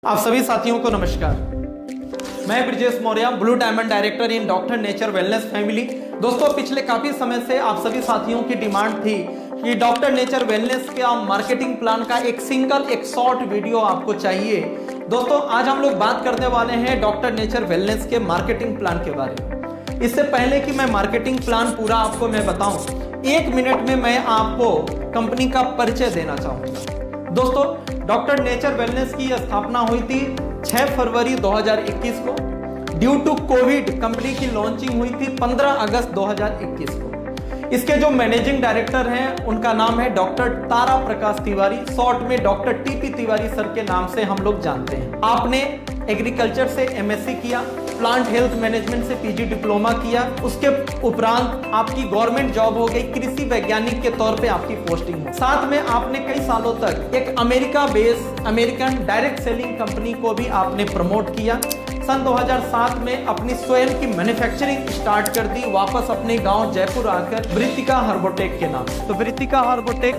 आप सभी साथियों को नमस्कार। मैं Brijesh Maurya, blue diamond director in doctor nature wellness family. दोस्तों, पिछले काफी समय से आप सभी साथियों की डिमांड थी कि डॉक्टर नेचर वेलनेस का मार्केटिंग प्लान का एक शॉर्ट वीडियो आपको चाहिए। दोस्तों, आज हम लोग बात करने वाले हैं डॉक्टर नेचर वेलनेस के मार्केटिंग प्लान के बारे में। इससे पहले कि मैं मार्केटिंग प्लान पूरा आपको मैं बताऊं, 1 मिनट में मैं आपको कंपनी का परिचय देना चाहूंगा। दोस्तों, डॉक्टर नेचर वेलनेस की स्थापना हुई थी 6 फरवरी 2021 को। ड्यू टू कोविड कंपनी की लॉन्चिंग हुई थी 15 अगस्त 2021 को। इसके जो मैनेजिंग डायरेक्टर हैं उनका नाम है डॉक्टर तारा प्रकाश तिवारी, शॉर्ट में डॉक्टर टीपी तिवारी सर के नाम से हम लोग जानते हैं। आपने एग्रीकल्चर से एमएससी किया, प्लांट हेल्थ मैनेजमेंट से पीजी डिप्लोमा किया, उसके उपरांत आपकी गवर्नमेंट जॉब हो गई, कृषि वैज्ञानिक के तौर पे आपकी पोस्टिंग हो। साथ में आपने कई सालों तक एक America based American direct selling company को भी आपने प्रमोट किया। सन 2007 में अपनी स्वयं की मैन्युफैक्चरिंग स्टार्ट कर दी, वापस अपने गांव जयपुर आकर वृत्तिका हर्बोटेक के नाम। तो वृत्तिका हर्बोटेक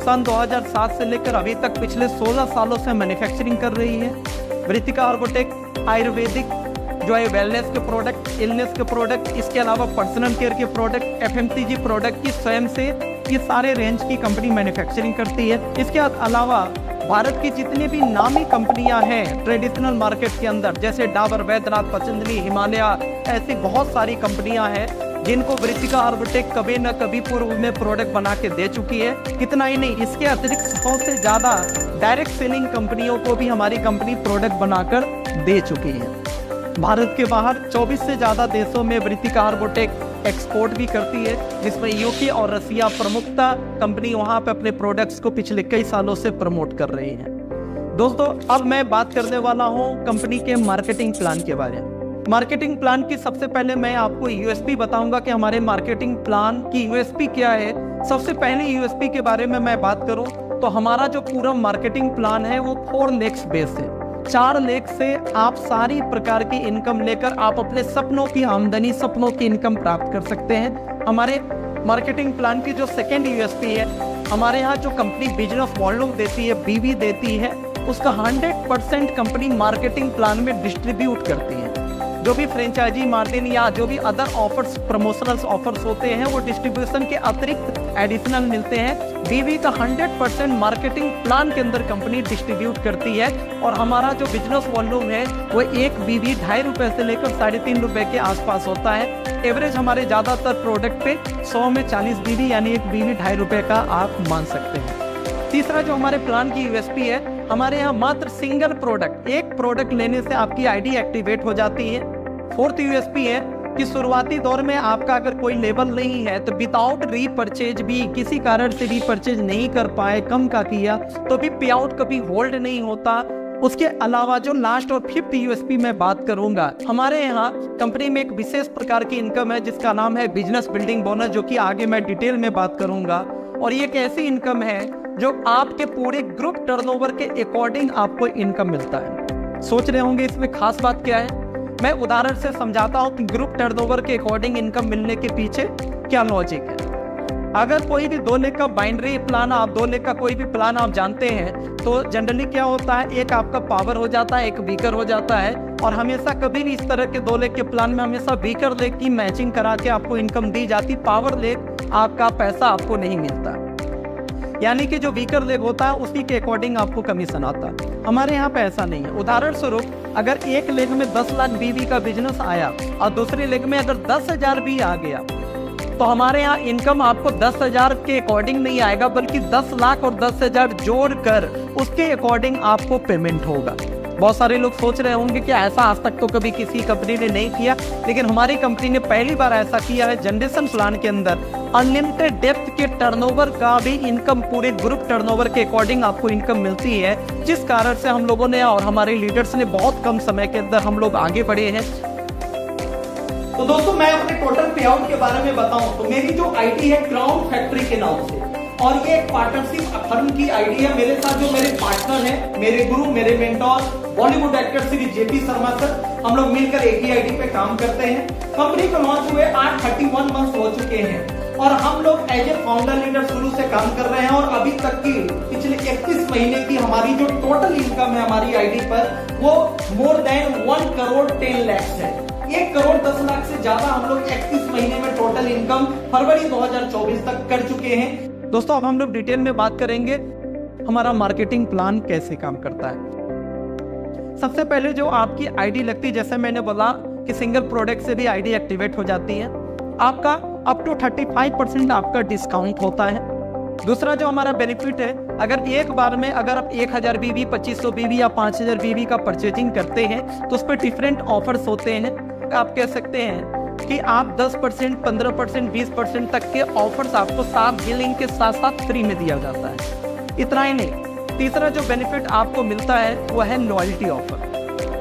सन 2007 से लेकर अभी तक पिछले 16 सालों से मैन्युफैक्चरिंग कर रही है। वृत्तिका हर्बोटेक आयुर्वेदिक जो है वेलनेस के प्रोडक्ट, इलनेस के प्रोडक्ट, इसके अलावा पर्सनल केयर के प्रोडक्ट, एफएमसीजी प्रोडक्ट की स्वयं से ये सारे रेंज की कंपनी मैन्युफैक्चरिंग करती है। इसके अलावा भारत की जितनी भी नामी कंपनियां हैं ट्रेडिशनल मार्केट के अंदर, जैसे डाबर, वैद्यनाथ, पतंजलि, हिमालय, ऐसी बहुत सारी कंपनियां हैं जिनको वृत्तिका हर्बोटेक कभी न कभी पूर्व में प्रोडक्ट बना के दे चुकी है। इतना ही नहीं, इसके अतिरिक्त 100 से ज्यादा डायरेक्ट सेलिंग कंपनियों को भी हमारी कंपनी प्रोडक्ट बनाकर दे चुकी है। भारत के बाहर 24 से ज्यादा देशों में वृत्तिका हर्बोटेक एक्सपोर्ट भी करती है, जिसमें यूके और रसिया प्रमुखता कंपनी वहां पे अपने प्रोडक्ट्स को पिछले कई सालों से प्रमोट कर रही है। दोस्तों, अब मैं बात करने वाला हूं कंपनी के मार्केटिंग प्लान के बारे में। मार्केटिंग प्लान की सबसे पहले मैं आपको यूएसपी बताऊंगा कि हमारे मार्केटिंग प्लान की यूएसपी क्या है। सबसे पहले यूएसपी के बारे में मैं बात करूं तो हमारा जो पूरा मार्केटिंग प्लान है वो 4 लेग्स बेस्ड है। 4 लेग से आप सारी प्रकार की इनकम लेकर आप अपने सपनों की आमदनी, सपनों की इनकम प्राप्त कर सकते हैं। हमारे मार्केटिंग प्लान की जो सेकेंड यूएसपी है, हमारे यहाँ जो कंपनी बिजनेस वॉल्यूम देती है, बीवी देती है, उसका 100% कंपनी मार्केटिंग प्लान में डिस्ट्रीब्यूट करती है। जो भी फ्रेंचाइजी मार्जिन या जो भी अदर ऑफर्स, प्रमोशनल ऑफर्स होते हैं, वो डिस्ट्रीब्यूशन के अतिरिक्त एडिशनल मिलते हैं। बीवी का 100% मार्केटिंग प्लान के अंदर कंपनी डिस्ट्रीब्यूट करती है। और हमारा जो बिजनेस वॉल्यूम है वो एक बीवी 2.5 रुपए से लेकर 3.5 रुपए के आसपास होता है। एवरेज हमारे ज्यादातर प्रोडक्ट पे 100 में 40 बीवी, यानी एक बीवी 2.5 रुपए का आप मान सकते हैं। तीसरा जो हमारे प्लान की यूएसपी है, हमारे यहाँ मात्र सिंगल प्रोडक्ट, एक प्रोडक्ट लेने से आपकी आईडी एक्टिवेट हो जाती है। फोर्थ यूएसपी है कि शुरुआती दौर में आपका अगर कोई लेवल नहीं है तो विदाउट रीपरचेज भी, किसी कारण से रीपरचेज नहीं कर पाए, कम का किया तो भी पे आउट कभी होल्ड नहीं होता। उसके अलावा जो लास्ट और 5th यूएसपी मैं बात करूंगा, हमारे यहाँ कंपनी में एक विशेष प्रकार की इनकम है जिसका नाम है बिजनेस बिल्डिंग बोनस, जो कि आगे मैं डिटेल में बात करूंगा। और ये एक ऐसी इनकम है जो आपके पूरे ग्रुप टर्नओवर के अकॉर्डिंग आपको इनकम मिलता है। सोच रहे होंगे इसमें खास बात क्या है, मैं उदाहरण से समझाता हूं कि ग्रुप टर्नओवर के अकॉर्डिंग इनकम मिलने के पीछे क्या लॉजिक है। अगर कोई भी 2 लेग का बाइनरी प्लान, आप 2 लेग का कोई भी प्लान आप जानते हैं, तो जनरली क्या होता है, एक आपका पावर हो जाता है, एक वीकर हो जाता है। और हमेशा कभी भी इस तरह के 2 लेग के प्लान में हमेशा वीकर लेग की मैचिंग करा के आपको इनकम दी जाती, पावर लेग आपका पैसा आपको नहीं मिलता। यानी कि जो वीकर लेग होता है उसी के अकॉर्डिंग आपको कमीशन आता है। हमारे यहाँ पे ऐसा नहीं है। उदाहरण स्वरूप, अगर एक लेग में 10 लाख बीवी का बिजनेस आया और दूसरे लेग में अगर 10,000 भी आ गया, तो हमारे यहाँ इनकम आपको 10,000 के अकॉर्डिंग नहीं आएगा, बल्कि 10 लाख और 10,000 जोड़कर उसके अकॉर्डिंग आपको पेमेंट होगा। बहुत सारे लोग सोच रहे होंगे कि ऐसा आज तक तो कभी किसी कंपनी ने नहीं किया, लेकिन हमारी कंपनी ने पहली बार ऐसा किया है। जनरेशन प्लान के अंदर अनलिमिटेड डेप्थ के टर्नओवर का भी इनकम, पूरे ग्रुप टर्नओवर के अकॉर्डिंग आपको इनकम मिलती है, जिस कारण से हम लोगों ने और हमारे लीडर्स ने बहुत कम समय के अंदर हम लोग आगे बढ़े हैं। तो दोस्तों, मैं अपने टोटल पे आउट के बारे में बताऊं तो मेरी जो आईडी है क्राउन फैक्ट्री के नाम से, और ये एक पार्टनरशिप फर्म की आईडी है। मेरे साथ जो मेरे पार्टनर हैं, मेरे गुरु, मेरे mentor, Bollywood actor Shri JP Sharma sir, हम लोग मिलकर एक ही आईडी पे काम करते हैं। कंपनी को लॉन्च हुए 31 मंथ हो चुके हैं और हम लोग एज ए फाउंडर लीडर शुरू से काम कर रहे हैं और अभी तक की पिछले 31 महीने की हमारी जो टोटल इनकम है हमारी आईडी पर वो मोर देन 1 करोड़ 10 लाख है। 1 करोड़ 10 लाख से ज्यादा हम लोग 31 महीने में टोटल इनकम फरवरी 2024 तक कर चुके हैं। दोस्तों अब हम लोग डिटेल में बात करेंगे हमारा मार्केटिंग प्लान कैसे काम करता है। सबसे पहले जो आपकी आईडी लगती है, जैसे मैंने बोला कि सिंगल प्रोडक्ट से भी आईडी एक्टिवेट हो जाती है, आपका अप टू 35% आपका डिस्काउंट होता है। दूसरा जो हमारा बेनिफिट है, अगर एक बार में अगर आप 1000 बीबी 2500 बीबी या 5000 बीबी का परचेजिंग करते हैं तो उस पर डिफरेंट ऑफर्स होते हैं। आप कह सकते हैं कि आप 10%, 15%, 20% तक के ऑफर्स आपको साथ बिलिंग के साथ साथ फ्री में दिया जाता है। इतना ही नहीं, तीसरा जो बेनिफिट आपको मिलता है वो है लॉयल्टी ऑफर।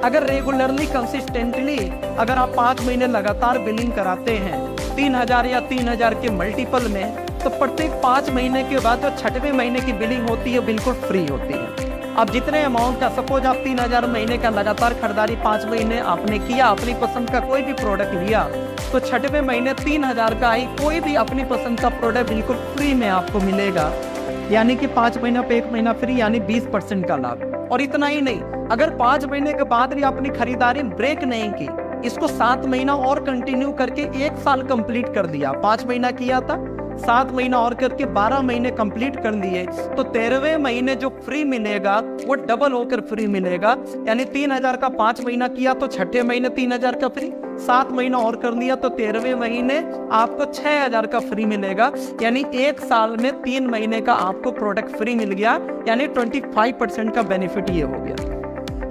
अगर रेगुलरली कंसिस्टेंटली अगर आप 5 महीने लगातार बिलिंग कराते हैं 3000 या 3000 के मल्टीपल में, तो प्रत्येक 5 महीने के बाद जो 6वें महीने की बिलिंग होती है बिल्कुल फ्री होती है। आप जितने अमाउंट का, सपोज आप 3000 महीने का लगातार खरीदारी 5 महीने आपने किया, अपनी पसंद का कोई भी प्रोडक्ट लिया, तो 6वें महीने 3000 का ही कोई भी अपनी पसंद का प्रोडक्ट बिल्कुल फ्री में आपको मिलेगा। यानी कि 5 महीना पे 1 महीना फ्री, यानी 20% का लाभ। और इतना ही नहीं, अगर 5 महीने के बाद भी अपनी खरीदारी ब्रेक नहीं की, इसको 7 महीना और कंटिन्यू करके 1 साल कंप्लीट कर दिया, 5 महीना किया था 7 महीना और करके 12 महीने कंप्लीट कर दिए, तो 13वें महीने जो फ्री मिलेगा वो डबल होकर फ्री मिलेगा। यानी 3000 का 5 महीना किया तो 6ठे महीने 3000 का फ्री, 7 महीना और कर लिया तो 13वें महीने आपको 6000 का फ्री मिलेगा। यानी 1 साल में 3 महीने का आपको प्रोडक्ट फ्री मिल गया, यानी 25% का बेनिफिट ये हो गया।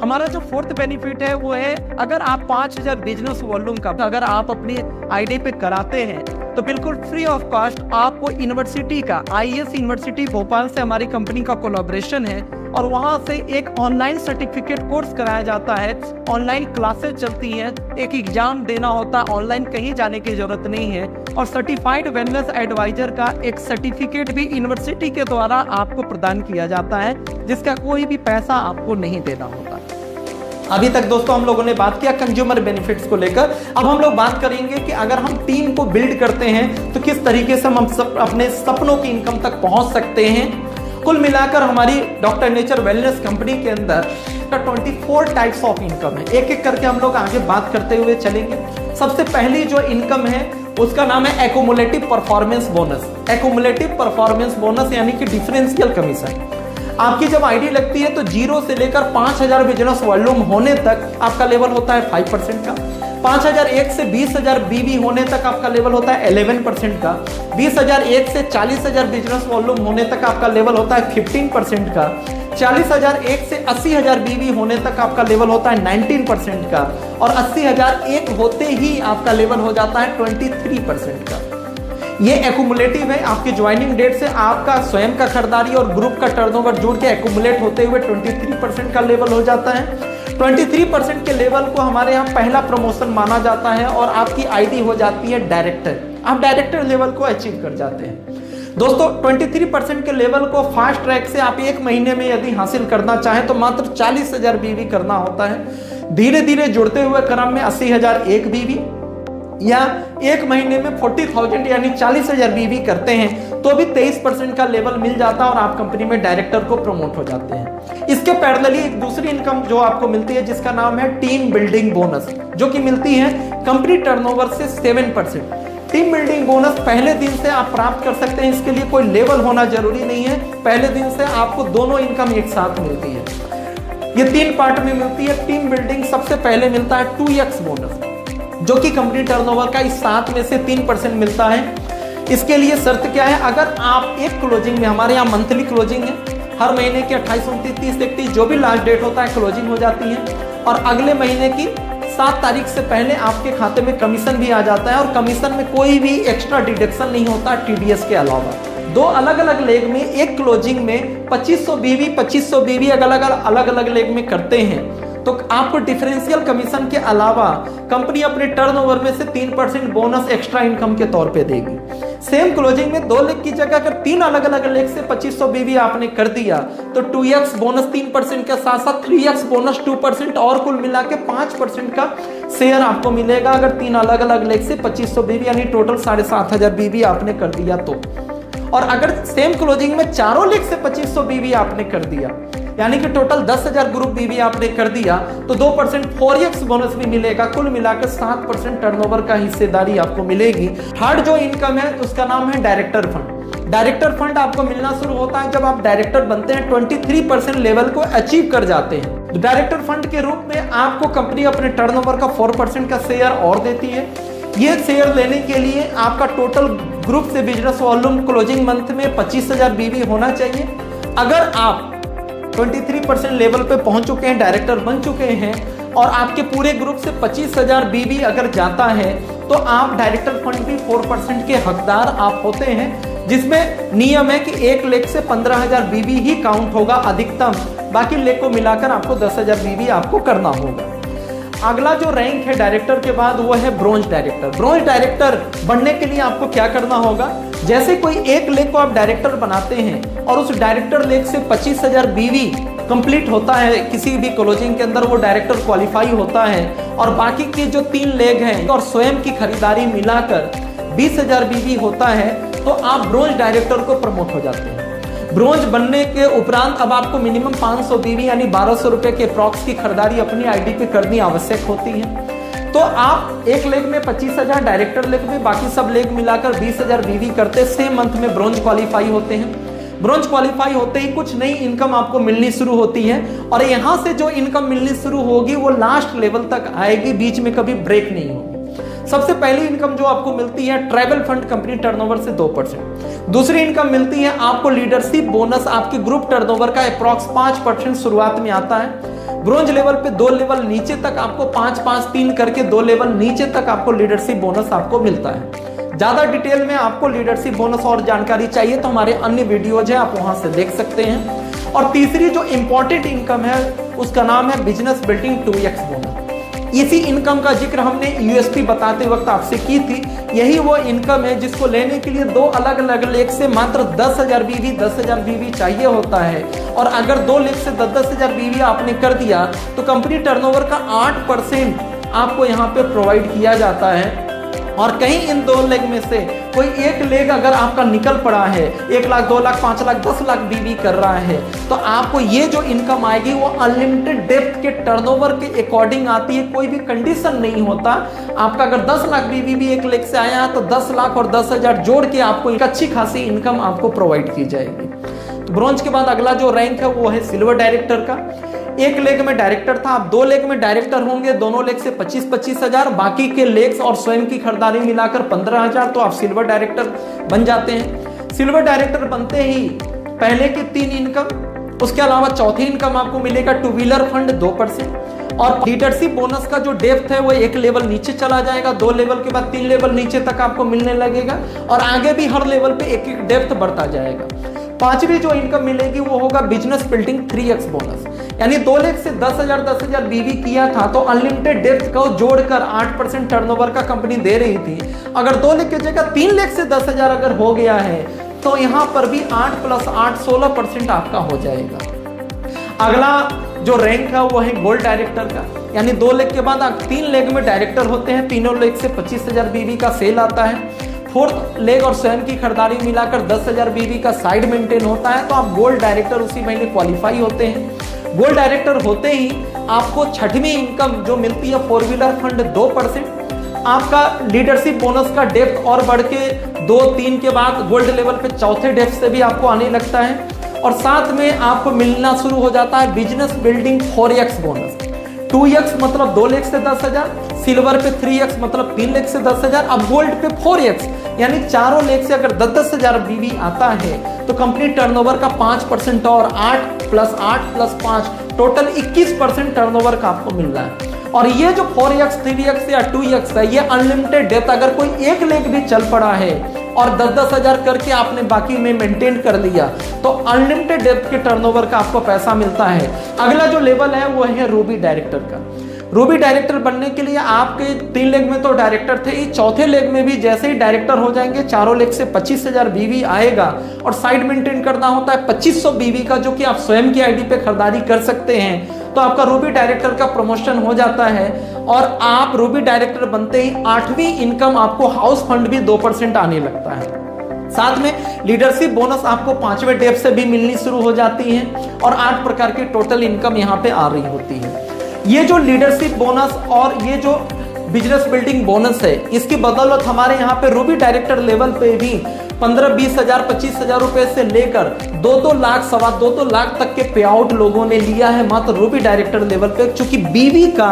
हमारा जो 4th बेनिफिट है वो है, अगर आप 5000 बिजनेस वॉल्यूम का अगर आप अपनी आईडी पे कराते हैं तो बिल्कुल फ्री ऑफ कॉस्ट आपको यूनिवर्सिटी का, IAS यूनिवर्सिटी भोपाल से हमारी कंपनी का कोलैबोरेशन है और वहां से एक ऑनलाइन सर्टिफिकेट कोर्स कराया जाता है। ऑनलाइन क्लासेस चलती हैं, एक एग्जाम देना होता है, ऑनलाइन कहीं जाने की जरूरत नहीं है। और सर्टिफाइड वेलनेस एडवाइजर का एक सर्टिफिकेट भी यूनिवर्सिटी के द्वारा आपको प्रदान किया जाता है, जिसका कोई भी पैसा आपको नहीं देना होता। अभी तक दोस्तों हम लोगों ने बात किया कंज्यूमर बेनिफिट्स को लेकर। अब हम लोग बात करेंगे कि अगर हम टीम को बिल्ड करते हैं तो किस तरीके से हम अपने सपनों की इनकम तक पहुंच सकते हैं। कुल मिलाकर हमारी डॉक्टर नेचर वेलनेस कंपनी के अंदर 24 टाइप्स ऑफ इनकम है। एक एक करके हम लोग आगे बात करते हुए चलेंगे। सबसे पहली जो इनकम है उसका नाम है एक्युमुलेटिव परफॉर्मेंस बोनस। एक्युमुलेटिव परफॉर्मेंस बोनस यानी कि डिफरेंशियल कमीशन। आपकी जब आईडी लगती है तो 0 से लेकर 5000 बिजनेस वॉल्यूम होने तक आपका लेवल होता है 5% का। 5001 से 20000 बीबी होने तक आपका लेवल होता है 11% का। 20001 से 40000 बिजनेस वॉल्यूम होने तक आपका लेवल होता है 15% का। 40001 से 80000 बीबी होने तक आपका लेवल होता है 19% का। और 80001 होते ही आपका लेवल हो जाता है 23% का। ये एक्युमुलेटिव है। आपके ज्वाइनिंग डेट से आपका स्वयं का खरीदारी और ग्रुप का टर्नओवर जोड़ के एक्युमुलेट होते हुए 23% का लेवल हो जाता है। 23% के लेवल को हमारे यहाँ पहला प्रमोशन माना जाता है और आपकी आईडी हो जाती है डायरेक्टर। आप डायरेक्टर लेवल को अचीव कर जाते हैं। दोस्तों 23% के लेवल को फास्ट ट्रैक से आप 1 महीने में यदि हासिल करना चाहें तो मात्र 40,000 बीबी करना होता है। धीरे धीरे जुड़ते हुए क्रम में 80,001 बीबी या 1 महीने में 40,000 यानी 40,000 बीबी करते हैं तो भी 23% का लेवल मिल जाता है और आप कंपनी में डायरेक्टर को प्रमोट हो जाते हैं। इसके पैरेलली एक दूसरी इनकम जो आपको मिलती है जिसका नाम है टीम बिल्डिंग बोनस, जो कि मिलती है कंपनी टर्नओवर से 7%। टीम बिल्डिंग बोनस पहले दिन से आप प्राप्त कर सकते हैं। इसके लिए कोई लेवल होना जरूरी नहीं है। पहले दिन से आपको दोनों इनकम एक साथ मिलती है। ये 3 पार्ट में मिलती है। टीम बिल्डिंग सबसे पहले मिलता है 2x बोनस, जो कि कंपनी टर्नओवर का इस 7 में से 3% मिलता है। इसके लिए शर्त क्या है, अगर आप एक क्लोजिंग में, हमारे यहाँ मंथली क्लोजिंग है, हर महीने की 28, 29, 30, 31 जो भी लास्ट डेट होता है क्लोजिंग हो जाती है और अगले महीने की 7 तारीख से पहले आपके खाते में कमीशन भी आ जाता है और कमीशन में कोई भी एक्स्ट्रा डिडक्शन नहीं होता TDS के अलावा। 2 अलग अलग लेग में, एक क्लोजिंग में 2500 बीबी 2500 बीबी अलग अलग लेग में करते हैं तो आपको डिफरेंशियल कमीशन के अलावा कंपनी अपने टर्नओवर में से 3% बोनस एक्स्ट्रा इनकम के तौर पे देगी। सेम क्लोजिंग में 2 लाख की जगह अगर 3 अलग अलग लेख से 2500 बीवी आपने कर दिया तो 2x बोनस 3% के साथ साथ 3x बोनस 2% और कुल मिला के 5% का शेयर आपको मिलेगा अगर 3 अलग अलग लेख से 2500 बीवी यानी टोटल 7500 बीवी आपने कर दिया तो। और अगर सेम क्लोजिंग में चारों लेख से 2500 बीवी आपने कर दिया यानी कि टोटल 10,000 ग्रुप बीवी आपने कर दिया तो 2% 4x बोनस भी मिलेगा, कुल मिलाकर 7% टर्नओवर का हिस्सेदारी आपको मिलेगी। थर्ड जो इनकम है उसका नाम है डायरेक्टर फंड। डायरेक्टर फंड आपको मिलना शुरू होता है जब आप डायरेक्टर बनते हैं, 23% लेवल को अचीव कर जाते हैं। तो डायरेक्टर फंड के रूप में आपको कंपनी अपने टर्नओवर का 4% का शेयर और देती है। ये शेयर लेने के लिए आपका टोटल ग्रुप से बिजनेस वॉल्यूम क्लोजिंग मंथ में 25,000 बीवी होना चाहिए। अगर आप 23% लेवल पे पहुंच चुके हैं, डायरेक्टर बन चुके हैं और आपके पूरे ग्रुप से 25,000 बीवी अगर जाता है तो आप डायरेक्टर फंड भी 4% के हकदार आप होते हैं, जिसमें नियम है कि 1 लेख से 15,000 बीवी ही काउंट होगा अधिकतम, बाकी लेख को मिलाकर आपको 10,000 बीवी आपको करना होगा। अगला जो रैंक है डायरेक्टर के बाद वो है ब्रोंज डायरेक्टर। ब्रोंज डायरेक्टर बनने के लिए आपको क्या करना होगा, जैसे कोई 1 लेख को आप डायरेक्टर बनाते हैं और उस डायरेक्टर लेख से 25,000 बीवी कंप्लीट होता है किसी भी क्लोजिंग के अंदर, वो डायरेक्टर क्वालिफाई होता है और बाकी के जो 3 लेख हैं और स्वयं की खरीदारी मिलाकर 20,000 बीवी होता है तो आप ब्रोंज डायरेक्टर को प्रमोट हो जाते हैं। ब्रोंज बनने के उपरांत अब आपको मिनिमम 500 बीवी यानी 1200 रुपए के अप्रॉक्स की खरीदारी अपनी आईडी पे करनी आवश्यक होती है। तो आप 1 लेख में 25,000, डायरेक्टर लेख में बाकी सब लेख मिलाकर 20,000 बीवी करते सेम मंथ में ब्रोंज क्वालिफाई होते हैं। ब्रोंज क्वालिफाई होते ही कुछ नई इनकम आपको मिलनी शुरू होती है और यहां से जो इनकम मिलनी शुरू होगी वो लास्ट लेवल तक आएगी, बीच में कभी ब्रेक नहीं होगी। सबसे पहली इनकम जो आपको मिलती है ट्रैवल फंड कंपनी टर्नओवर से 2%। दूसरी इनकम मिलती है आपको लीडरशिप बोनस, आपके ग्रुप टर्नओवर का अप्रॉक्स 5% शुरुआत में आता है। ब्रोंज लेवल पे 2 लेवल नीचे तक आपको 5-5-3 करके 2 लेवल नीचे तक आपको लीडरशिप बोनस आपको मिलता है। ज्यादा डिटेल में आपको लीडरशिप बोनस और जानकारी चाहिए तो हमारे अन्य वीडियोज है, आप वहां से देख सकते हैं। और तीसरी जो इंपॉर्टेंट इनकम है उसका नाम है बिजनेस बिल्डिंग 2x बोनस। इसी इनकम का जिक्र हमने यूएसपी बताते वक्त आपसे की थी। यही वो इनकम है जिसको लेने के लिए 2 अलग अलग लेख से मात्र 10,000 बीवी चाहिए होता है और अगर 2 लेख से 10,000 बीवी आपने कर दिया तो कंपनी टर्नओवर का 8% आपको यहाँ पे प्रोवाइड किया जाता है। और कहीं इन 2 लेग में से कोई 1 लेग अगर आपका निकल पड़ा है, 1 लाख, 2 लाख, 5 लाख, 10 लाख बीवी कर रहा है तो आपको ये जो इनकम आएगी वो अनलिमिटेड डेप्थ के टर्नओवर के अकॉर्डिंग आती है, कोई भी कंडीशन नहीं होता। आपका अगर 10 लाख बीवी भी 1 लेग से आया तो 10 लाख और 10,000 जोड़ के आपको एक अच्छी खासी इनकम आपको प्रोवाइड की जाएगी। तो ब्रोंज के बाद अगला जो रैंक है वो है सिल्वर डायरेक्टर का। 1 लेख में डायरेक्टर था, आप 2 लेख में डायरेक्टर होंगे, दोनों लेख से 25,000, बाकी के लेख और स्वयं की खरीदारी मिलाकर 15,000, तो आप सिल्वर डायरेक्टर बन जाते हैं। सिल्वर डायरेक्टर बनते ही पहले की 3 इनकम, उसके अलावा चौथी इनकम आपको मिलेगा 2 व्हीलर फंड 2% और लीडरशिप बोनस का जो डेप्थ है वो 1 लेवल नीचे चला जाएगा, 2 लेवल के बाद 3 लेवल नीचे तक आपको मिलने लगेगा और आगे भी हर लेवल पे 1-1 डेप्थ बढ़ता जाएगा। 5वीं जो इनकम मिलेगी वो होगा बिजनेस बिल्डिंग 3x बोनस, यानी 2 लेख से 10,000 बीवी किया था तो अनलिमिटेड डेप्थ को जोड़कर 8% टर्नओवर का कंपनी दे रही थी। अगर 2 लेख की जगह 3 लेख से 10,000 अगर हो गया है तो यहां पर भी 8 + 8 16% आपका हो जाएगा। अगला जो रैंक है वो है गोल्ड डायरेक्टर का, यानी 2 लेख के बाद आप 3 लेख में डायरेक्टर होते हैं, तीनों लेख से 25,000 बीवी का सेल आता है। 4th लेग और स्वयं की खरीदारी मिलाकर 10,000 बीवी का साइड मेंटेन होता है तो आप गोल्ड डायरेक्टर उसी महीने क्वालिफाई होते हैं। गोल्ड डायरेक्टर होते ही आपको 6वीं इनकम जो मिलती है 4 व्हीलर फंड 2%। आपका लीडरशिप बोनस का डेप्थ और बढ़ के 2-3 के बाद गोल्ड लेवल पे 4थे डेप्थ से भी आपको आने लगता है और साथ में आपको मिलना शुरू हो जाता है business building 4x bonus. 2x मतलब 2 लेख से 10,000, सिल्वर पे 3x मतलब 3 लेख से 10,000, अब गोल्ड पे 4x यानी चारों लेख से अगर 10,000 बीवी आता है तो कंपनी टर्नओवर का 5% और 8 + 8 + 5 टोटल 21% टर्नओवर का आपको मिल रहा है। और ये जो 4x 3x या 2x है, ये अनलिमिटेड डेप्थ। अगर कोई एक लेग भी चल पड़ा है और 10-10 हजार करके आपने बाकी में मेंटेन कर लिया तो अनलिमिटेड डेप्थ के टर्नओवर का आपको पैसा मिलता है। अगला जो लेवल है वो है रूबी डायरेक्टर का। रूबी डायरेक्टर बनने के लिए आपके 3 लेग में तो डायरेक्टर थे, चौथे लेग में भी जैसे ही डायरेक्टर हो जाएंगे, चारों लेग से 25,000 बीवी आएगा और साइड मेंटेन करना होता है 2500 बीवी का, जो कि आप स्वयं की आईडी पे खरीदारी कर सकते हैं। तो आपका रूबी डायरेक्टर का प्रमोशन हो जाता है और आप रूबी डायरेक्टर बनते ही 8वीं इनकम आपको हाउस फंड भी 2% आने लगता है। साथ में लीडरशिप बोनस आपको 5वें डेप से भी मिलनी शुरू हो जाती है और 8 प्रकार की टोटल इनकम यहाँ पे आ रही होती है। ये जो लीडरशिप बोनस और ये जो बिजनेस बिल्डिंग बोनस है, इसकी बदौलत हमारे यहाँ पे रूबी डायरेक्टर लेवल पे भी 15-20 हजार 25 हजार रुपए से लेकर 2-2 लाख 2.25 लाख तक के पे आउट लोगों ने लिया है मात्र रूबी डायरेक्टर लेवल पे। चूंकि बीवी का,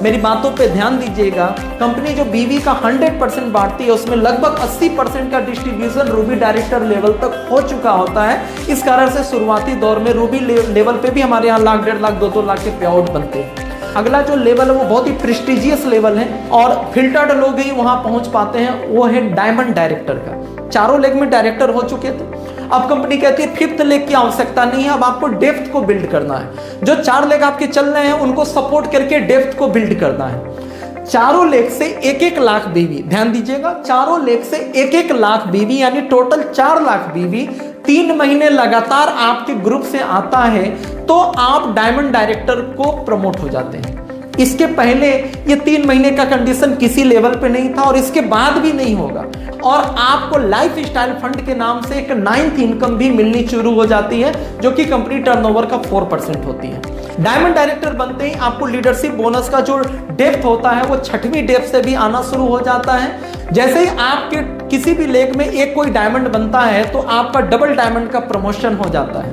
मेरी बातों पे ध्यान दीजिएगा, कंपनी जो बीवी का 100% बांटती है उसमें लगभग 80% का डिस्ट्रीब्यूशन रूबी डायरेक्टर लेवल तक हो चुका होता है। इस कारण से शुरुआती दौर में रूबी लेवल पे भी हमारे यहाँ 1.5 लाख 2-2 लाख के पे आउट बनते हैं। अगला जो लेवल है वो बहुत ही प्रेस्टिजियस लेवल है और फिल्टर्ड लोग ही वहां पहुंच पाते हैं, वो है डायमंड डायरेक्टर का। चारों लेग में डायरेक्टर हो चुके थे, अब कंपनी कहती है 5th लेग की आवश्यकता नहीं है, अब आपको डेप्थ को बिल्ड करना है। जो 4 लेग आपके चल रहे हैं उनको सपोर्ट करके डेप्थ को बिल्ड करना है। चारों लेग से 1-1 लाख बीवी, ध्यान दीजिएगा, चारों लेग से 1-1 लाख बीवी यानी टोटल 4 लाख बीवी 3 महीने लगातार आपके ग्रुप से आता है तो आप डायमंड डायरेक्टर को प्रमोट हो जाते हैं। इसके पहले ये 3 महीने का कंडीशन किसी लेवल पे नहीं था और इसके बाद भी नहीं होगा। और आपको लाइफ स्टाइल फंड के नाम से एक 9th इनकम भी मिलनी शुरू हो जाती है, जो कि कंपनी टर्नओवर का 4% होती है। डायमंड डायरेक्टर बनते ही आपको लीडरशिप बोनस का जो डेप्थ होता है वो 6वीं डेप्थ से भी आना शुरू हो जाता है। जैसे ही आपके किसी भी लेग में एक कोई डायमंड बनता है तो आपका डबल डायमंड का प्रमोशन हो जाता है।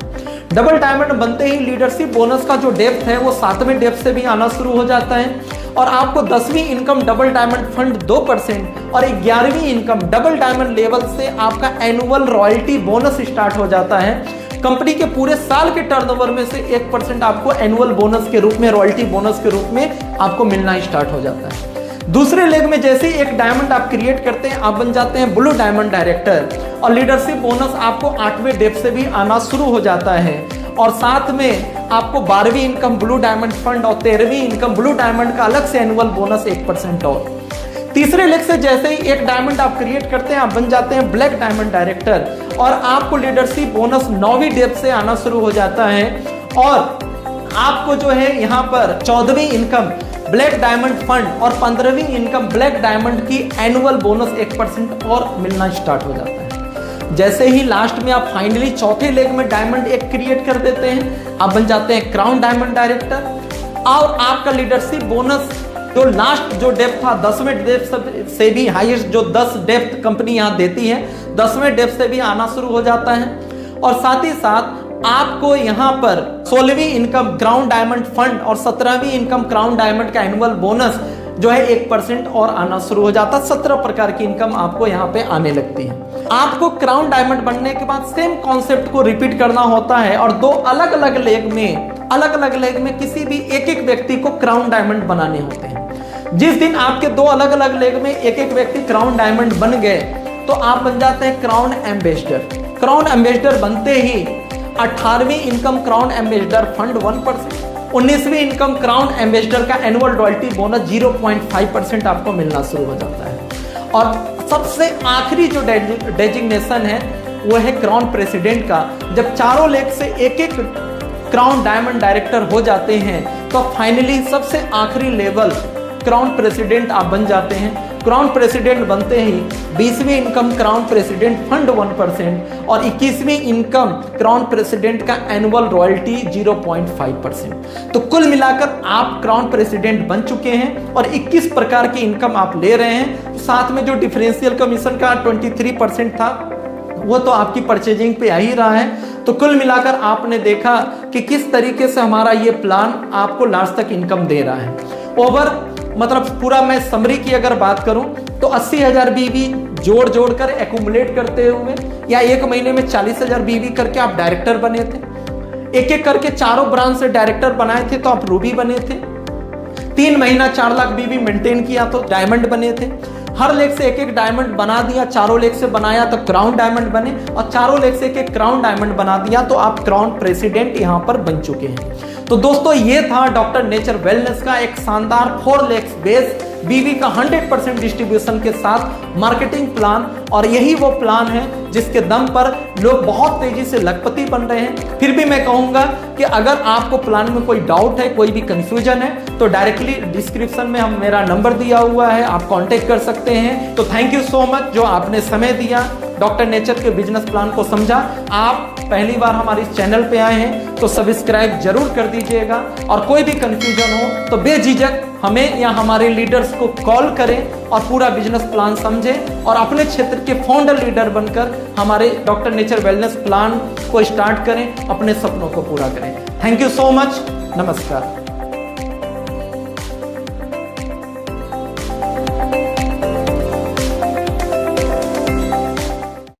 डबल डायमंड बनते ही लीडरशिप बोनस का जो डेप्थ है वो 7वें डेप्थ से भी आना शुरू हो जाता है और आपको 10वीं इनकम डबल डायमंड फंड 2% और 11वीं इनकम डबल डायमंड लेवल से आपका एनुअल रॉयल्टी बोनस स्टार्ट हो जाता है। कंपनी के पूरे साल के टर्नओवर में से 1% आपको एनुअल बोनस के रूप में, रॉयल्टी बोनस के रूप में आपको मिलना स्टार्ट हो जाता है। दूसरे लेग में जैसे ही एक डायमंड आप क्रिएट करते हैं, आप बन जाते हैं ब्लू डायमंड डायरेक्टर और लीडरशिप बोनस आपको 8वें डेप्थ से भी आना शुरू हो जाता है और साथ में आपको 12वीं इनकम ब्लू डायमंड फंड और 13वीं इनकम ब्लू डायमंड का अलग से एनुअल बोनस 1% और। तीसरे लेग से जैसे ही एक डायमंड आप क्रिएट करते हैं, आप बन जाते हैं ब्लैक डायमंड डायरेक्टर और आपको लीडरशिप बोनस 9वीं डेप्थ से आना शुरू हो जाता है और आपको जो है यहाँ पर 14वीं इनकम ब्लैक डायमंड फंड और 15वीं इनकम ब्लैक डायमंड की एनुअल बोनस 1% और मिलना स्टार्ट हो जाता है। जैसे ही लास्ट में आप फाइनली चौथे लेग में डायमंड एक क्रिएट कर देते हैं, आप बन जाते हैं क्राउन डायमंड डायरेक्टर और आपका लीडरशिप बोनस जो लास्ट जो डेप्थ था 10वें डेप्थ से भी हाईएस्ट जो 10 डेप्थ कंपनी यहाँ देती है, 10वें डेप्थ से भी आना शुरू हो जाता है और साथ ही साथ आपको यहाँ पर 16वीं इनकम क्राउन डायमंड फंड और 17वीं इनकम क्राउन डायमंड का एनुअल बोनस जो है 1% और आना शुरू हो जाता है। 17 प्रकार की इनकम आपको यहाँ पे आने लगती है। आपको क्राउन डायमंड बनने के बाद सेम कॉन्सेप्ट को रिपीट करना होता है और 2 अलग अलग लेग में किसी भी एक व्यक्ति को क्राउन डायमंड बनाने होते हैं। जिस दिन आपके 2 अलग अलग लेग में एक व्यक्ति क्राउन डायमंड बन गए तो आप बन जाते हैं क्राउन एम्बेसडर। क्राउन एम्बेसडर बनते ही 18वीं इनकम क्राउन एम्बेसडर फंड 1%, 19वीं इनकम क्राउन एम्बेसडर का एनुअल रॉयल्टी बोनस 0.5% आपको मिलना शुरू हो जाता है और सबसे आखिरी जो डेजिग्नेशन है वो है क्राउन प्रेसिडेंट का। जब चारों लेग से एक क्राउन डायमंड डायरेक्टर हो जाते हैं तो फाइनली सबसे आखिरी लेवल क्राउन प्रेसिडेंट आप बन जाते हैं। क्राउन प्रेसिडेंट बनते ही 20वीं इनकम क्राउन प्रेसिडेंट फंड 1% और 21वीं इनकम क्राउन प्रेसिडेंट का एनुअल रॉयल्टी 0.5%। तो कुल मिलाकर आप क्राउन प्रेसिडेंट बन चुके हैं और 21 प्रकार की इनकम आप ले रहे हैं। साथ में जो डिफरेंशियल कमीशन का 23% था वो तो आपकी परचेजिंग पे आ ही रहा है। तो कुल मिलाकर आपने देखा कि किस तरीके से हमारा ये प्लान आपको लास्ट तक इनकम दे रहा है। ओवर मतलब पूरा मैं समरी की अगर बात करूं तो 80,000 बीवी जोड़ कर एक्यूमुलेट करते हुए या 1 महीने में 40,000 बीवी करके आप डायरेक्टर बने थे। एक करके चारों ब्रांच से डायरेक्टर बनाए थे तो आप रूबी बने थे। 3 महीना 4 लाख बीवी मेंटेन किया तो डायमंड बने थे। हर लेग से एक एक डायमंड बना दिया, चारों लेग से बनाया तो क्राउन डायमंड बने, और चारों लेग से एक एक क्राउन डायमंड बना दिया तो आप क्राउन प्रेसिडेंट यहां पर बन चुके हैं। तो दोस्तों ये था डॉक्टर नेचर वेलनेस का एक शानदार 4 लेग्स बेस बीवी का 100% डिस्ट्रीब्यूशन के साथ मार्केटिंग प्लान, और यही वो प्लान है जिसके दम पर लोग बहुत तेजी से लखपति बन रहे हैं। फिर भी मैं कहूंगा कि अगर आपको प्लान में कोई डाउट है, कोई भी कंफ्यूजन है, तो डायरेक्टली डिस्क्रिप्शन में हम मेरा नंबर दिया हुआ है, आप कांटेक्ट कर सकते हैं। तो थैंक यू सो मच जो आपने समय दिया, डॉक्टर नेचर के बिजनेस प्लान को समझा। आप पहली बार हमारे इस चैनल पे आए हैं तो सब्सक्राइब जरूर कर दीजिएगा, और कोई भी कंफ्यूजन हो तो बेझिझक हमें या हमारे लीडर्स को कॉल करें और पूरा बिजनेस प्लान समझें, और अपने क्षेत्र के फाउंडर लीडर बनकर हमारे डॉक्टर नेचर वेलनेस प्लान को स्टार्ट करें, अपने सपनों को पूरा करें। थैंक यू सो मच, नमस्कार।